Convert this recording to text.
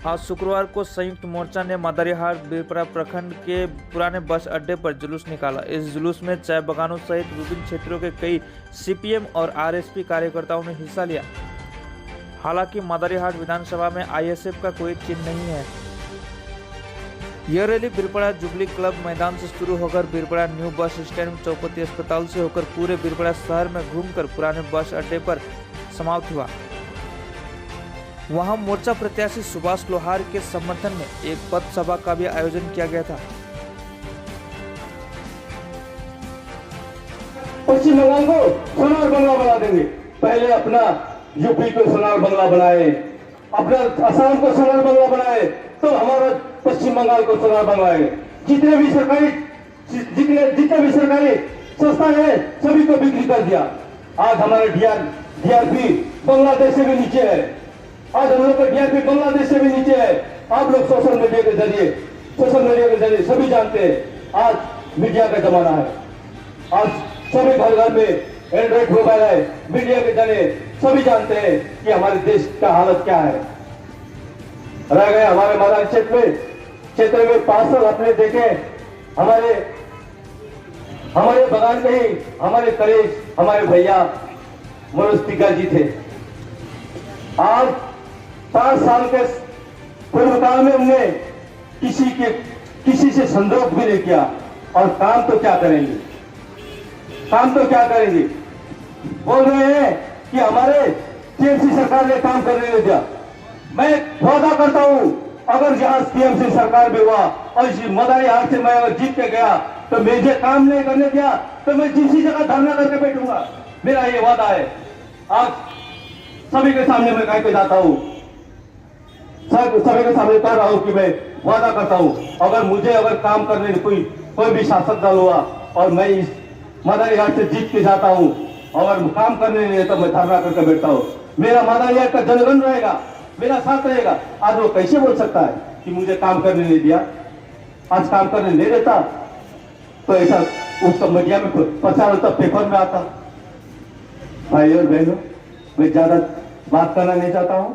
आज शुक्रवार को संयुक्त मोर्चा ने मदारीहाट बीरपुरा प्रखंड के पुराने बस अड्डे पर जुलूस निकाला। इस जुलूस में चाय बागानों सहित विभिन्न क्षेत्रों के कई सीपीएम और आरएसपी कार्यकर्ताओं ने हिस्सा लिया। हालांकि मदारीहाट विधानसभा में आईएसएफ का कोई चिन्ह नहीं है। यह रैली बीरपुरा जुबली क्लब मैदान से शुरू होकर बीरपुरा न्यू बस स्टैंड चौपती अस्पताल से होकर पूरे बीरपुरा शहर में घूमकर पुराने बस अड्डे पर समाप्त हुआ। वहां मोर्चा प्रत्याशी सुभाष लोहार के समर्थन में एक पथ सभा का भी आयोजन किया गया था। पश्चिम बंगाल को सोनार बंगला बना देंगे। पहले अपना यूपी को सोनार बंगला बनाए, अपना असम को सोनार बंगला बनाए, तो हमारा पश्चिम बंगाल को सोनार बंगला है। जितने भी सरकारी संस्था है सभी को बिक्री कर दिया। आज हमारे डीआरपी बांग्लादेश से भी नीचे है। आज हम लोग का डीआरपी बांग्लादेश से भी नीचे है। आप लोग सोशल मीडिया के जरिए सभी जानते हैं। आज मीडिया का जमाना है। आज सभी घर में एंड्रॉइड मोबाइल है। मीडिया के जरिए सभी जानते हैं कि हमारे देश का हालत क्या है। रह गए हमारे मैदान क्षेत्र में 5 साल अपने देखे। हमारे बगान में ही हमारे कलेश, हमारे भैया मनोज टिग्गा जी थे। आज 5 साल के पूर्व काल में हमने किसी से संदर्भ भी नहीं किया। और काम तो क्या करेंगे? बोल रहे हैं कि हमारे टीएमसी सरकार ने काम करने नहीं दिया। मैं वादा करता हूं, अगर यहाँ टीएमसी सरकार में हुआ और इस मदारीहाट से मैं अगर जीत के गया तो मुझे काम नहीं करने दिया तो मैं जिसी जगह धरना करके बैठूंगा। मेरा ये वादा है। आज सभी के सामने मैं कह के जाता हूं, सभी के सामने कह रहा हूं कि मैं वादा करता हूं, अगर काम करने कोई भी शासक दल हुआ और मैं इस मदारीहाट से जीत के जाता हूं, अगर काम करने नहीं तो मैं धरना करके बैठता हूं। मेरा मदारीहाट का जनगण रहेगा, मेरा साथ रहेगा। आज वो कैसे बोल सकता है कि मुझे काम करने नहीं दिया? आज काम करने नहीं देता तो ऐसा उसका मीडिया में प्रचार होता, पेपर में आता। भाई और बहनों, मैं ज्यादा बात करना नहीं चाहता हूं।